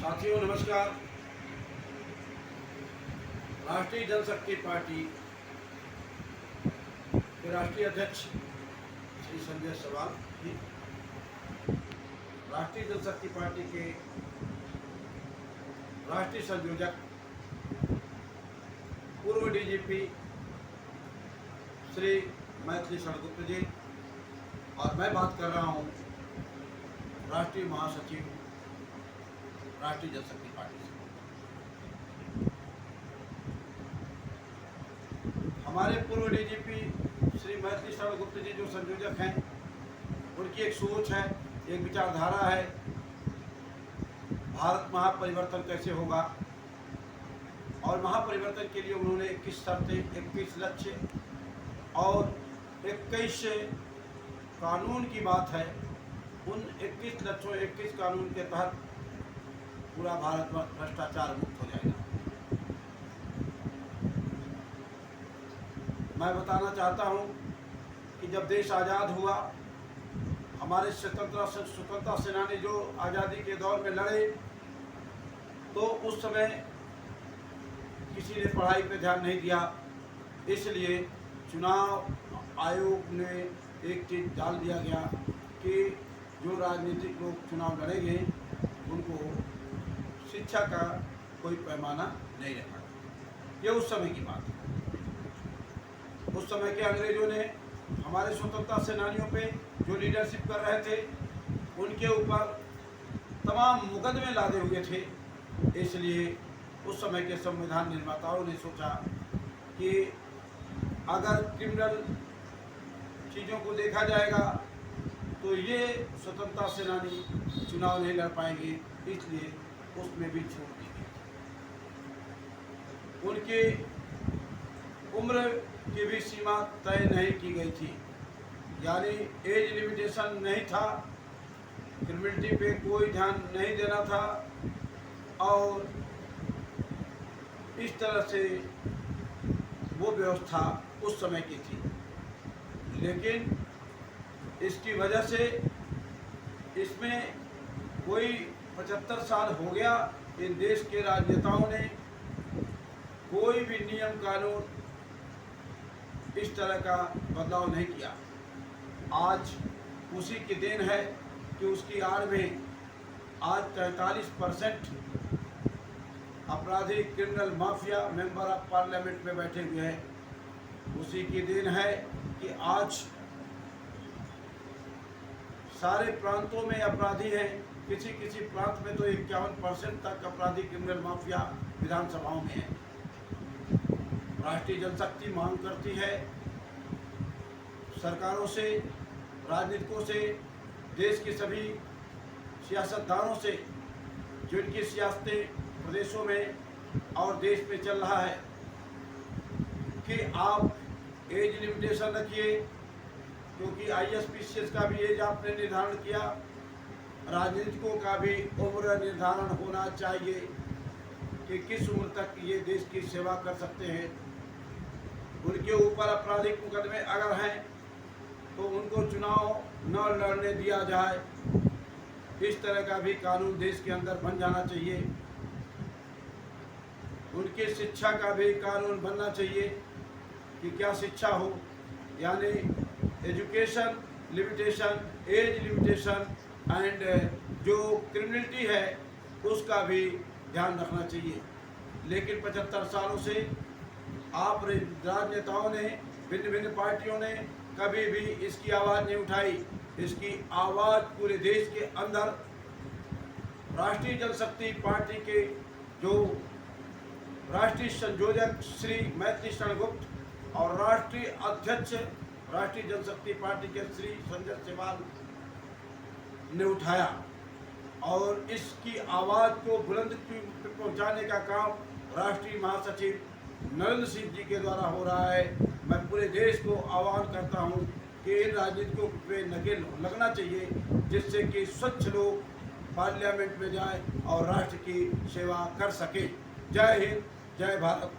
साथियों नमस्कार। राष्ट्रीय जनशक्ति पार्टी के राष्ट्रीय अध्यक्ष श्री संजय सवाल जी, राष्ट्रीय जनशक्ति पार्टी के राष्ट्रीय संयोजक पूर्व डीजीपी श्री मैथिली शरण गुप्त जी, और मैं बात कर रहा हूँ राष्ट्रीय महासचिव राष्ट्रीय जनशक्ति पार्टी से। हमारे पूर्व डीजीपी श्री मैथिली शरण गुप्त जी जो संयोजक हैं, उनकी एक सोच है, एक विचारधारा है, भारत महापरिवर्तन कैसे होगा, और महापरिवर्तन के लिए उन्होंने 21 शर्तें, 21 लक्ष्य और 21 कानून की बात है। उन 21 लक्ष्यों 21 कानून के तहत पूरा भारत भ्रष्टाचार मुक्त हो जाएगा। मैं बताना चाहता हूं कि जब देश आज़ाद हुआ, हमारे स्वतंत्रता सेनानी जो आज़ादी के दौर में लड़े, तो उस समय किसी ने पढ़ाई पे ध्यान नहीं दिया, इसलिए चुनाव आयोग ने एक चीज़ डाल दिया गया कि जो राजनीतिक लोग चुनाव लड़ेंगे उनको शिक्षा का कोई पैमाना नहीं रखा। ये उस समय की बात है। उस समय के अंग्रेजों ने हमारे स्वतंत्रता सेनानियों पे जो लीडरशिप कर रहे थे, उनके ऊपर तमाम मुकदमे लादे हुए थे। इसलिए उस समय के संविधान निर्माताओं ने सोचा कि अगर क्रिमिनल चीज़ों को देखा जाएगा तो ये स्वतंत्रता सेनानी चुनाव नहीं लड़ पाएंगे, इसलिए उसमें भी छूट दी गई। उनकी उम्र की भी सीमा तय नहीं की गई थी, यानी एज लिमिटेशन नहीं था, क्रिमिनलिटी पे कोई ध्यान नहीं देना था, और इस तरह से वो व्यवस्था उस समय की थी। लेकिन इसकी वजह से इसमें कोई 75 साल हो गया, इन देश के राजनेताओं ने कोई भी नियम कानून इस तरह का बदलाव नहीं किया। आज उसी की देन है कि उसकी आड़ में आज 43% अपराधी criminal mafia member of parliament में बैठे हुए हैं। उसी की देन है कि आज सारे प्रांतों में अपराधी हैं, किसी किसी प्रांत में तो 51% तक अपराधी क्रिमिनल माफिया विधानसभाओं में है। राष्ट्रीय जनशक्ति मांग करती है सरकारों से, राजनीतिकों से, देश के सभी सियासतदानों से, जिनकी सियासतें प्रदेशों में और देश में चल रहा है, कि आप एज लिमिटेशन रखिए, क्योंकि ISPCS का भी एज आपने निर्धारण किया, राजनीतिकों का भी उम्र निर्धारण होना चाहिए कि किस उम्र तक ये देश की सेवा कर सकते हैं। उनके ऊपर आपराधिक मुकदमे अगर हैं तो उनको चुनाव न लड़ने दिया जाए, इस तरह का भी कानून देश के अंदर बन जाना चाहिए। उनकी शिक्षा का भी कानून बनना चाहिए कि क्या शिक्षा हो, यानी education limitation, age limitation and जो क्रिमिनलिटी है उसका भी ध्यान रखना चाहिए। लेकिन 75 सालों से आप राजनेताओं ने, भिन्न भिन्न पार्टियों ने कभी भी इसकी आवाज़ नहीं उठाई। इसकी आवाज़ पूरे देश के अंदर राष्ट्रीय जनशक्ति पार्टी के जो राष्ट्रीय संयोजक श्री मैथिली शरण गुप्त और राष्ट्रीय अध्यक्ष राष्ट्रीय जनशक्ति पार्टी के श्री संजय सवाल ने उठाया, और इसकी आवाज़ को बुलंद पहुंचाने का काम राष्ट्रीय महासचिव नरेंद्र सिंह जी के द्वारा हो रहा है। मैं पूरे देश को आह्वान करता हूं कि इन राजनीतिकों पे नकेल लगना चाहिए, जिससे कि स्वच्छ लोग पार्लियामेंट में जाएं और राष्ट्र की सेवा कर सकें। जय हिंद, जय भारत।